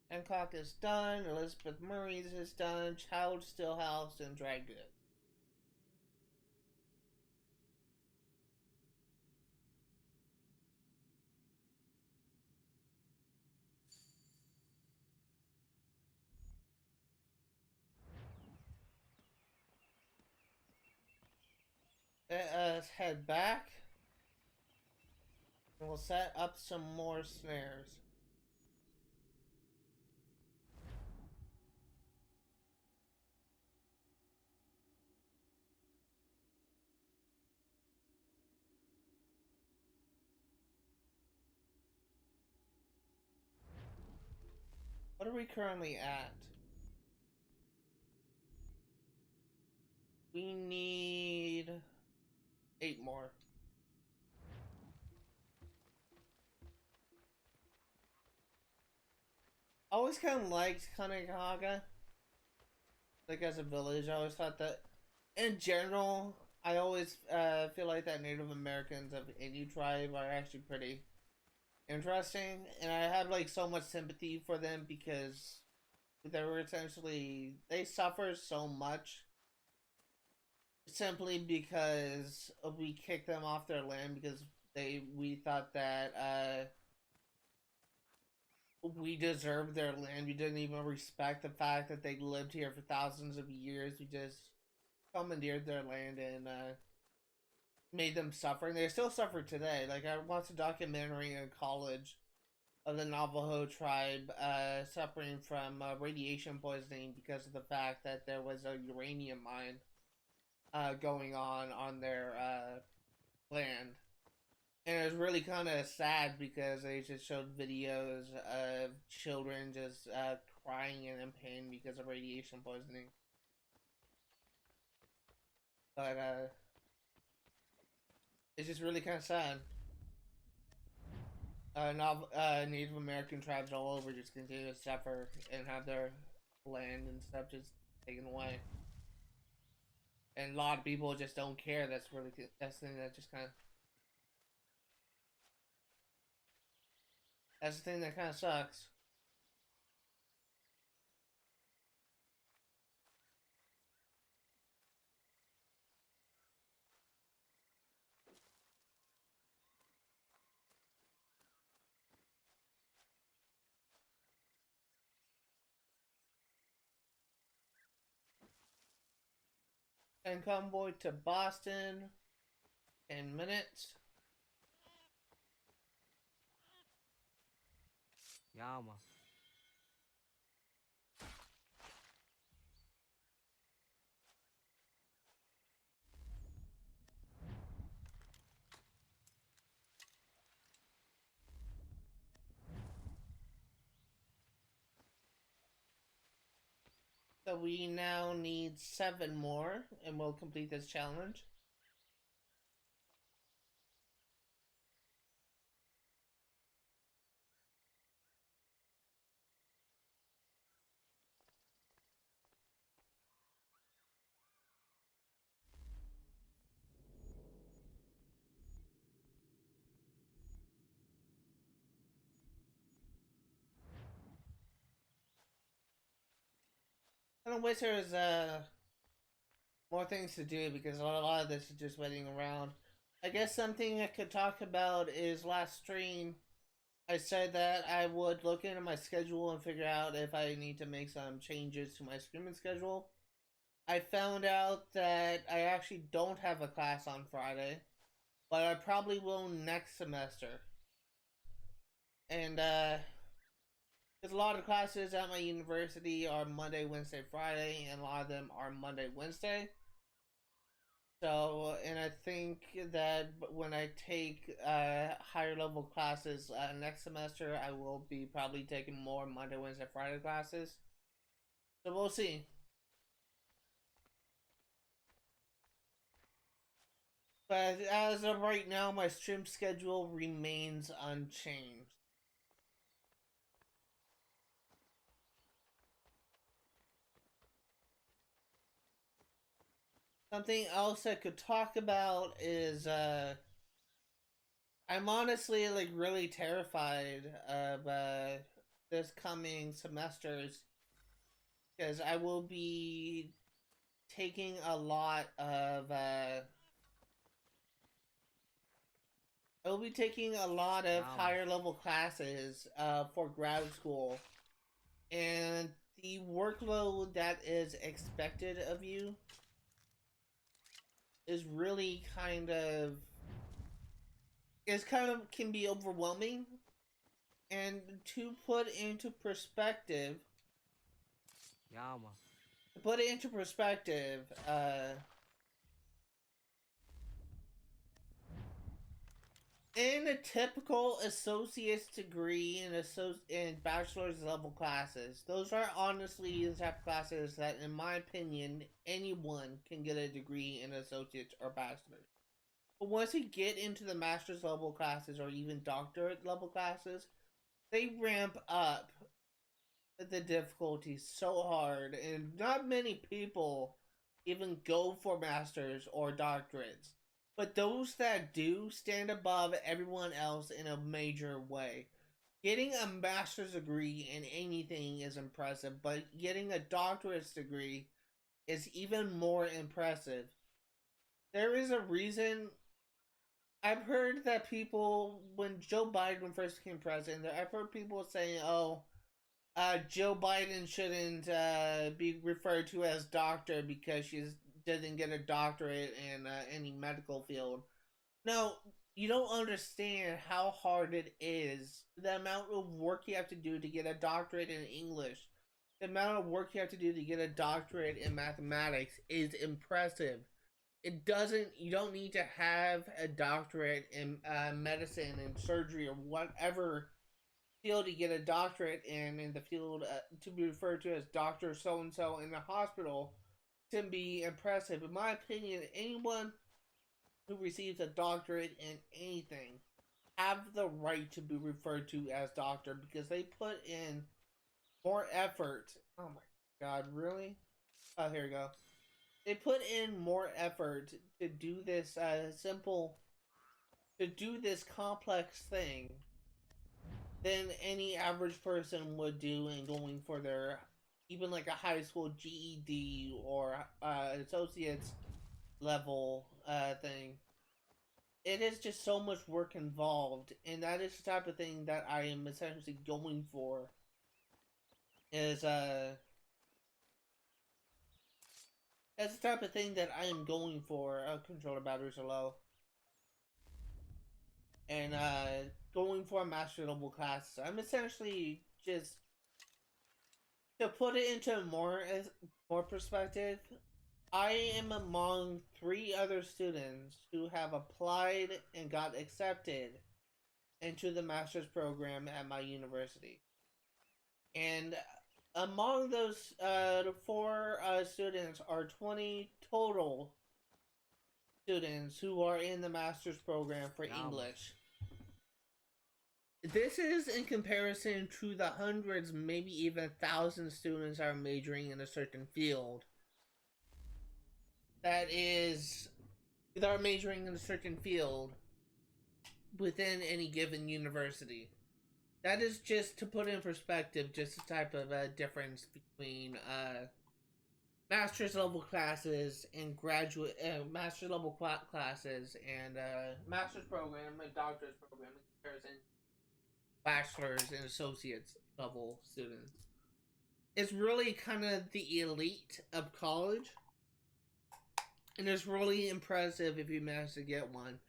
Hancock is done. Elizabeth Murray's is done. Child Stillhouse and Dragoon. Let's head back. And we'll set up some more snares. What are we currently at? We need 8 more. I always kind of liked Kanagaga. Like as a village, I always thought that, in general, I always feel like that Native Americans of any tribe are actually pretty interesting, and I have like so much sympathy for them because they suffer so much simply because we kicked them off their land because we thought that we deserved their land. We didn't even respect the fact that they lived here for thousands of years. We just commandeered their land and made them suffer, and they still suffer today. Like I watched a documentary in college of the Navajo tribe suffering from radiation poisoning because of the fact that there was a uranium mine going on their land. And it was really kind of sad because they just showed videos of children just crying and in pain because of radiation poisoning. But it's just really kind of sad. Native American tribes all over just continue to suffer and have their land and stuff just taken away. And a lot of people just don't care. That's the thing that just kind of that's the thing that kind of sucks. And convoy to Boston. 10 minutes. Yama. So we now need 7 more, and we'll complete this challenge. I don't wish there was more things to do because a lot of this is just waiting around. I guess something I could talk about is last stream. I said that I would look into my schedule and figure out if I need to make some changes to my streaming schedule. I found out that I actually don't have a class on Friday, but I probably will next semester. And because a lot of classes at my university are Monday, Wednesday, Friday, and a lot of them are Monday, Wednesday. So, and I think that when I take higher level classes next semester, I will be probably taking more Monday, Wednesday, Friday classes. So we'll see. But as of right now, my stream schedule remains unchanged. Something else I could talk about is I'm honestly like really terrified of this coming semesters, because I will be taking a lot of higher level classes for grad school, and the workload that is expected of you is really kind of can be overwhelming. And to put into perspective, to put it into perspective, in a typical associate's degree in bachelor's level classes, those are honestly the type of classes that, in my opinion, anyone can get a degree in associate's or bachelor's. But once you get into the master's level classes or even doctorate level classes, they ramp up the difficulty so hard, and not many people even go for masters or doctorates. But those that do stand above everyone else in a major way. Getting a master's degree in anything is impressive, but getting a doctorate's degree is even more impressive. There is a reason. I've heard that people, when Joe Biden first became president, I've heard people saying, oh, Joe Biden shouldn't be referred to as doctor because she doesn't get a doctorate in any medical field. No, you don't understand how hard it is. The amount of work you have to do to get a doctorate in English, the amount of work you have to do to get a doctorate in mathematics is impressive. You don't need to have a doctorate in medicine and surgery or whatever field to get a doctorate in the field to be referred to as Dr. So-and-so in the hospital to be impressive. In my opinion, anyone who receives a doctorate in anything have the right to be referred to as doctor because they put in more effort. Oh my god, really? Oh, here we go. They put in more effort to do this to do this complex thing than any average person would do in going for their, even like a high school GED or associate's level thing. It is just so much work involved, and that is the type of thing that I am essentially going for. Is That's the type of thing that I am going for. Controller batteries are low. And going for a master level class. I'm essentially just, to put it into more perspective, I am among 3 other students who have applied and got accepted into the master's program at my university. And among those 4 students are 20 total students who are in the master's program for English. This is in comparison to the hundreds, maybe even thousands students are majoring in a certain field. That are majoring in a certain field within any given university. That is just to put in perspective, just a type of difference between master's level classes and graduate master's level classes and master's program and doctor's program in comparison bachelor's and associate's level students. It's really kind of the elite of college, and it's really impressive if you manage to get one.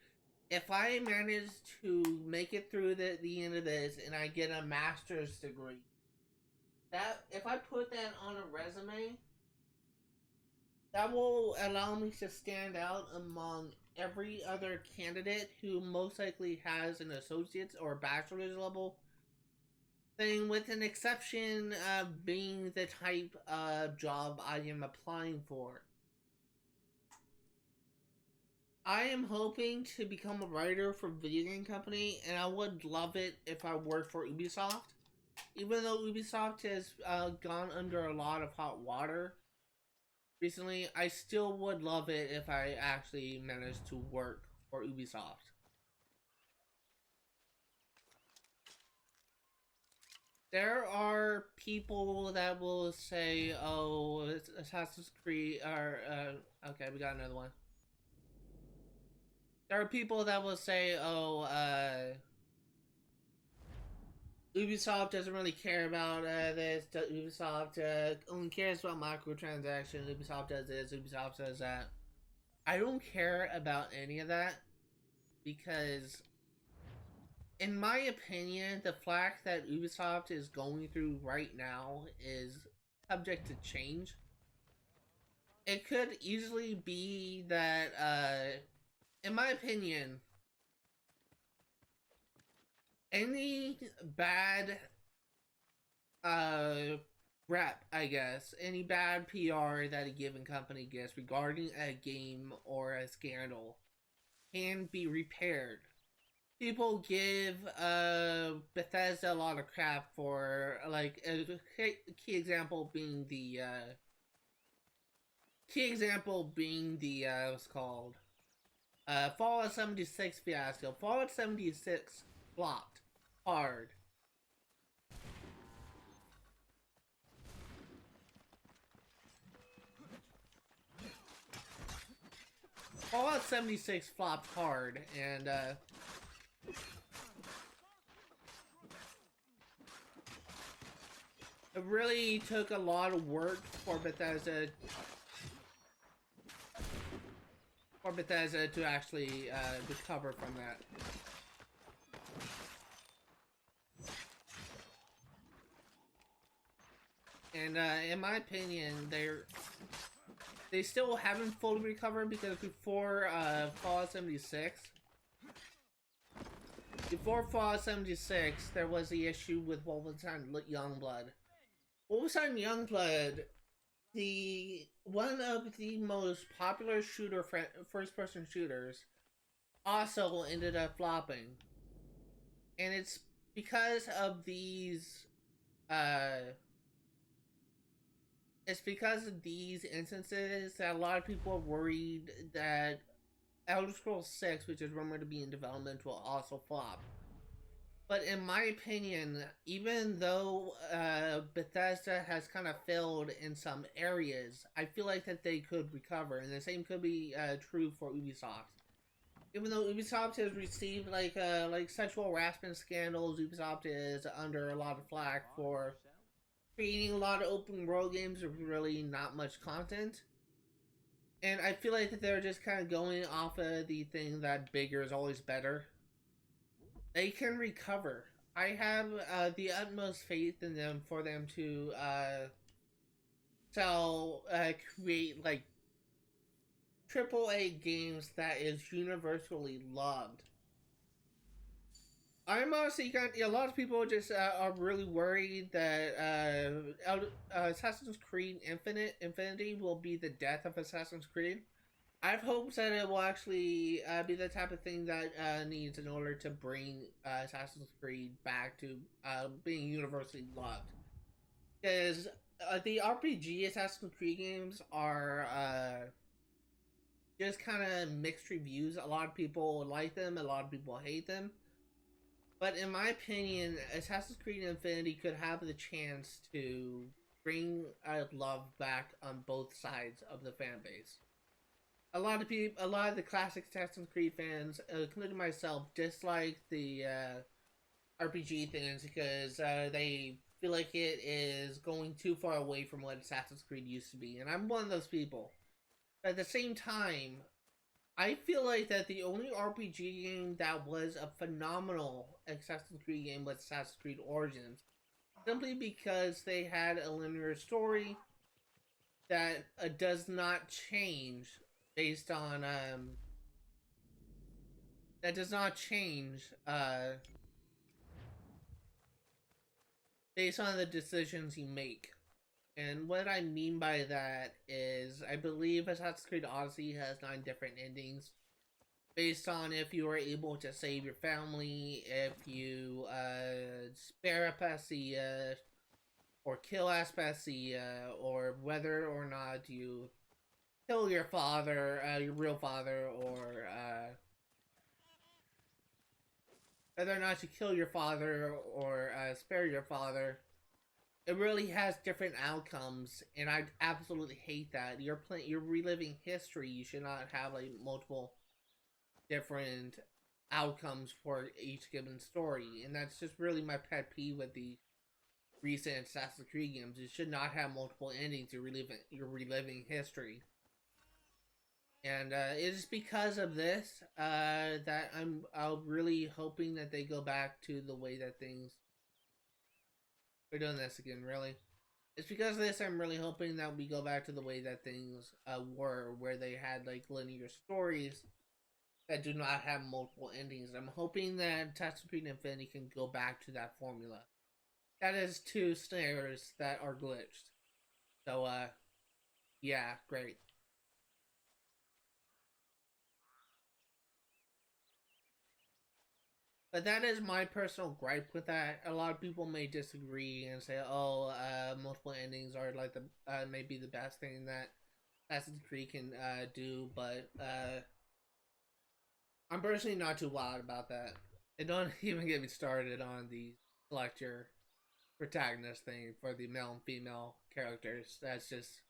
If I manage to make it through the end of this and I get a master's degree, that if I put that on a resume, that will allow me to stand out among every other candidate who most likely has an associate's or bachelor's level thing, with an exception of being the type of job I am applying for. I am hoping to become a writer for a video game company, and I would love it if I worked for Ubisoft. Even though Ubisoft has gone under a lot of hot water recently, I still would love it if I actually managed to work for Ubisoft. There are people that will say, "Oh, it's Assassin's Creed," or okay, we got another one. There are people that will say, "Oh, Ubisoft doesn't really care about this. Ubisoft only cares about microtransactions. Ubisoft does this. Ubisoft does that." I don't care about any of that because, in my opinion, the flack that Ubisoft is going through right now is subject to change. It could easily be that, in my opinion, any bad uh, rep, I guess, any bad PR that a given company gets regarding a game or a scandal can be repaired. People give Bethesda a lot of crap for, like, a key example being the what's called Fallout 76 fiasco. Fallout 76 flopped hard. Fallout 76 flopped hard, and it really took a lot of work for Bethesda to actually recover from that. And in my opinion, they still haven't fully recovered because before Fallout 76, there was the issue with Wolfenstein Youngblood. Wolfenstein Youngblood, the one of the most popular first-person shooters, also ended up flopping, and it's because of these. It's because of these instances that a lot of people are worried that Elder Scrolls 6, which is rumored to be in development, will also flop. But in my opinion, even though Bethesda has kind of failed in some areas, I feel like that they could recover, and the same could be true for Ubisoft. Even though Ubisoft has received like sexual harassment scandals, Ubisoft is under a lot of flack for creating a lot of open world games with really not much content. And I feel like that they're just kind of going off of the thing that bigger is always better. They can recover. I have the utmost faith in them for them to create like AAA games that is universally loved. I'm honestly a lot of people just are really worried that Assassin's Creed Infinity will be the death of Assassin's Creed. I have hopes that it will actually be the type of thing that needs in order to bring Assassin's Creed back to being universally loved. Because the RPG Assassin's Creed games are just kind of mixed reviews. A lot of people like them, a lot of people hate them. But in my opinion, Assassin's Creed Infinity could have the chance to bring love back on both sides of the fan base. A lot of the classic Assassin's Creed fans, including myself, dislike the RPG things because they feel like it is going too far away from what Assassin's Creed used to be, and I'm one of those people. But at the same time, I feel like that the only RPG game that was a phenomenal Assassin's Creed game was Assassin's Creed Origins, simply because they had a linear story that does not change based on that does not change based on the decisions you make. And what I mean by that is, I believe Assassin's Creed Odyssey has 9 different endings, based on if you were able to save your family, if you spare Aspasia, or kill Aspasia, or whether or not you kill your father, your real father, or whether or not you kill your father or spare your father, it really has different outcomes, and I absolutely hate that. You're reliving history. You should not have like multiple different outcomes for each given story, and that's just really my pet peeve with the recent Assassin's Creed games. You should not have multiple endings. You're reliving history. And it is because of this that I'm really hoping that they go back to the way that things. We're doing this again, really. It's because of this I'm really hoping that we go back to the way that things were, where they had like linear stories that do not have multiple endings. I'm hoping that Assassin's Creed Infinity can go back to that formula. That is two snares that are glitched. So, yeah, great. But that is my personal gripe with that. A lot of people may disagree and say, "Oh, multiple endings are like the maybe the best thing that Assassin's Creed can do." But I'm personally not too wild about that. And don't even get me started on the select your protagonist thing for the male and female characters. That's just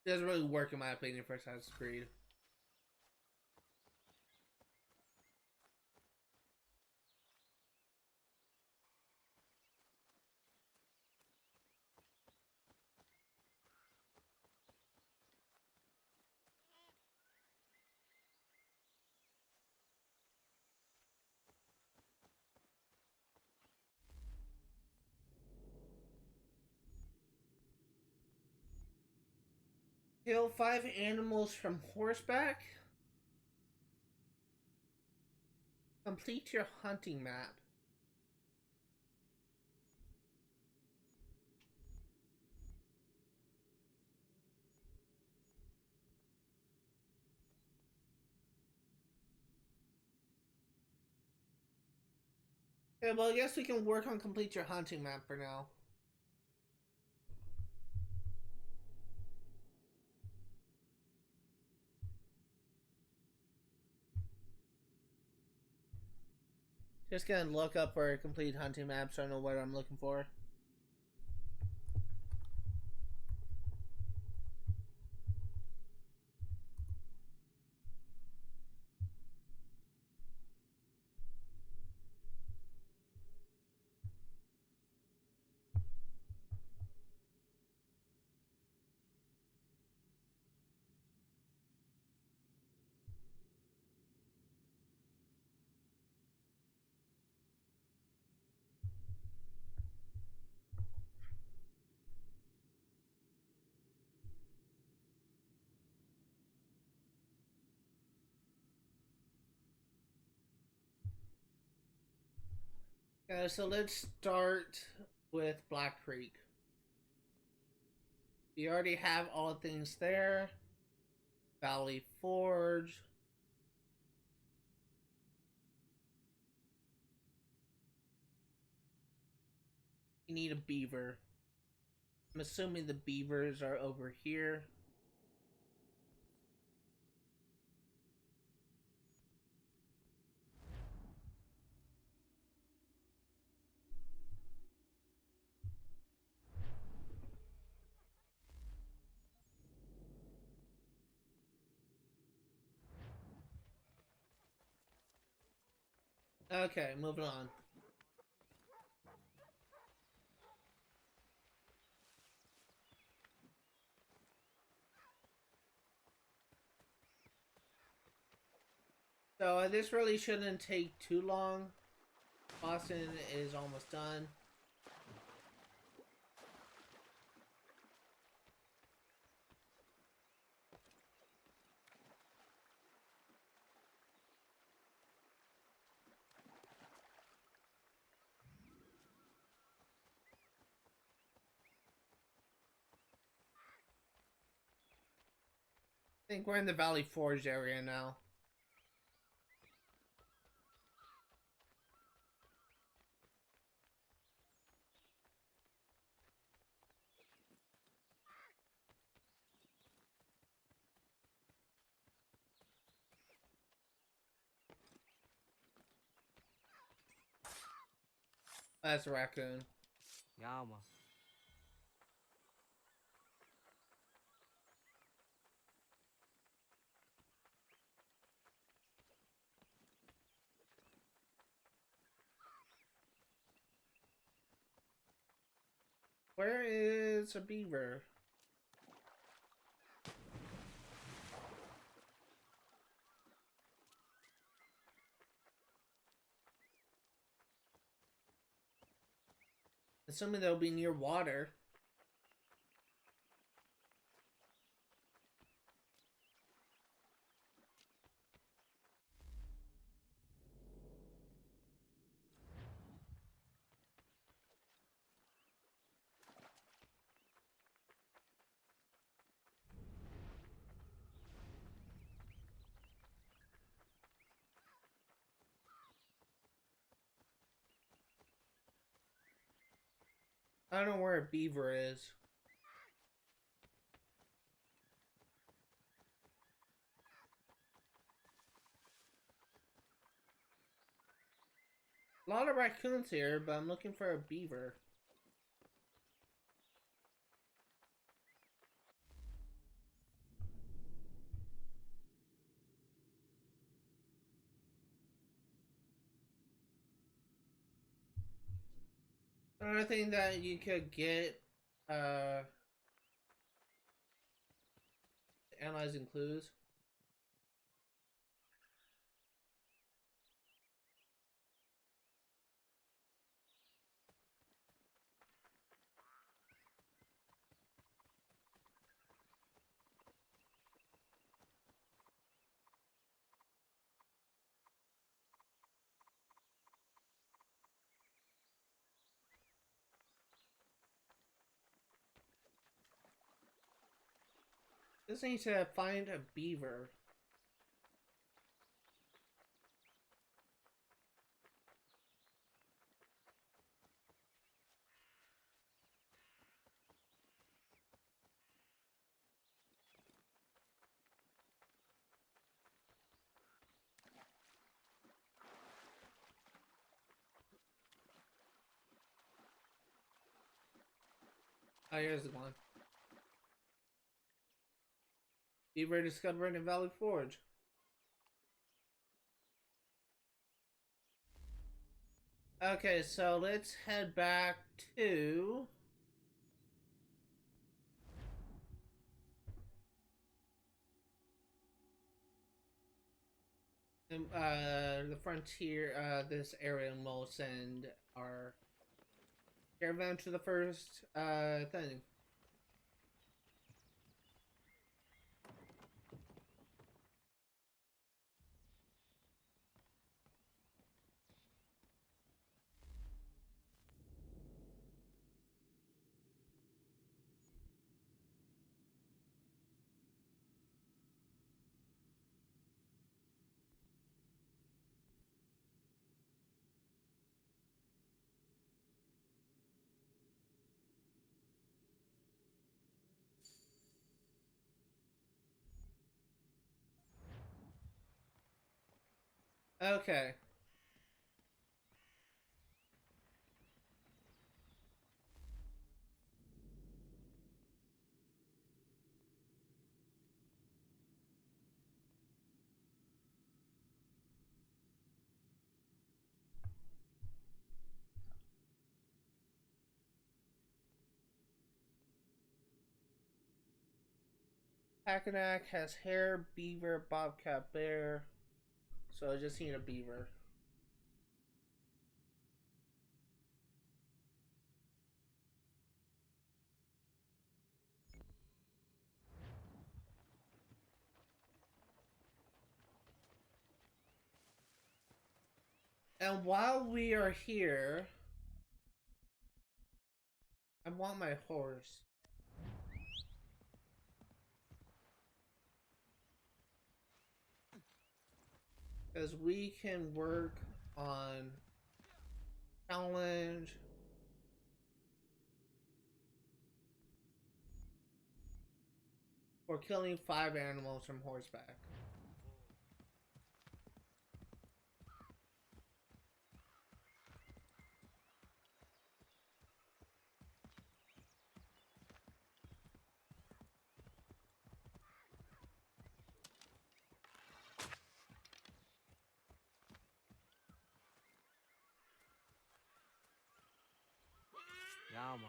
doesn't really work in my opinion for Assassin's Creed. Kill 5 animals from horseback. Complete your hunting map. Yeah, well, I guess we can work on complete your hunting map for now. Just gonna look up for a complete hunting map so I know what I'm looking for. So let's start with Black Creek. We already have all things there. Valley Forge. You need a beaver. I'm assuming the beavers are over here. Okay, moving on. So this really shouldn't take too long. Boston is almost done. I think we're in the Valley Forge area now. That's a raccoon. Yama. Where is a beaver? Assuming they'll be near water. I don't know where a beaver is. A lot of raccoons here, but I'm looking for a beaver. Another thing that you could get, analyzing clues. Just need to find a beaver. Oh, here's the one. Beaver discovered in Valley Forge. Okay, so let's head back to the frontier, this area almost, and our caravan to the first thing. Okay. Packanack has hare, beaver, bobcat, bear. So I just need a beaver. And while we are here, I want my horse. Because we can work on challenge. For killing 5 animals from horseback. armor.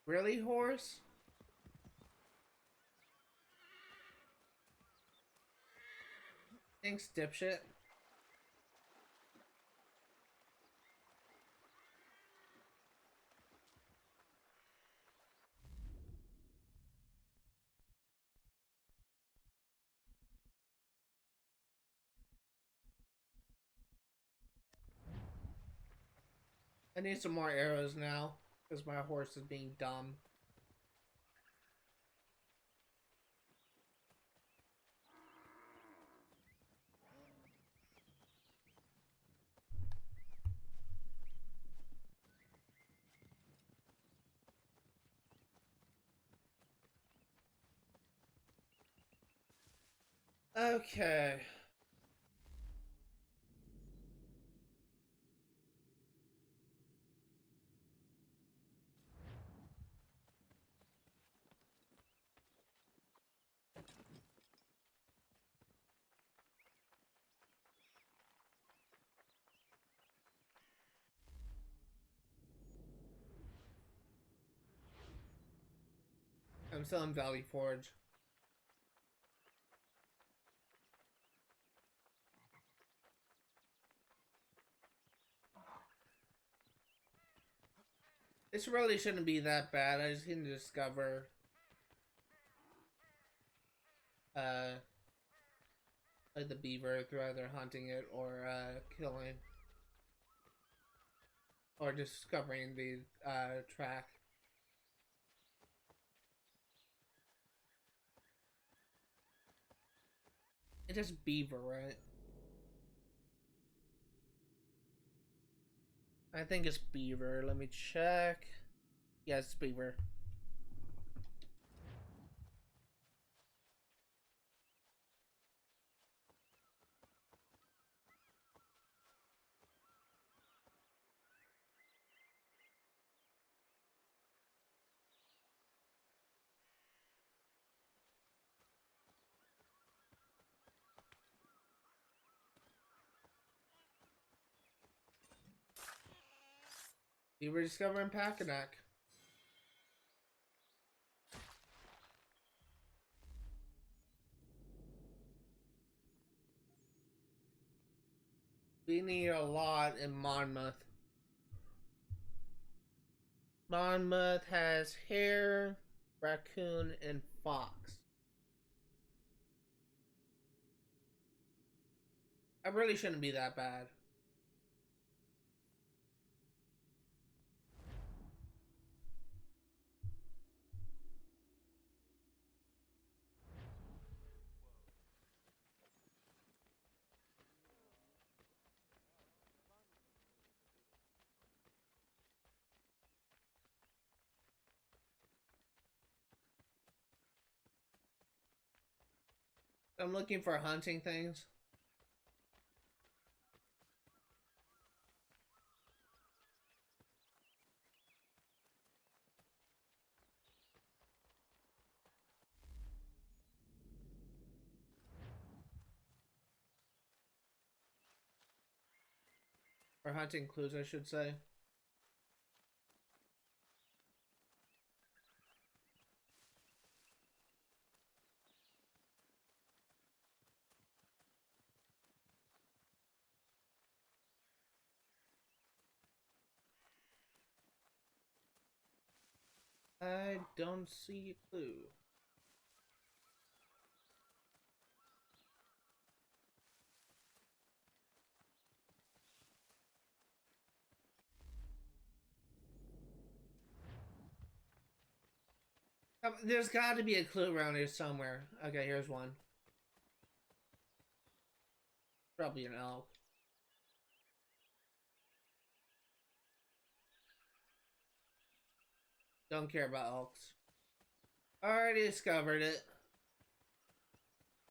Really, horse? Thanks, dipshit. I need some more arrows now, because my horse is being dumb. Okay. I'm still in Valley Forge. This really shouldn't be that bad. I just need to discover like the beaver through either hunting it or killing or discovering the track. It's just beaver, right? I think it's beaver. Let me check. Yes, it's beaver. Beaver discovering Pacanac. We need a lot in Monmouth. Monmouth has hare, raccoon, and fox. I really shouldn't be that bad. I'm looking for hunting things. Or hunting clues, I should say. I don't see a clue. There's got to be a clue around here somewhere. Okay, here's one. Probably an elk. Don't care about elks. Already discovered it.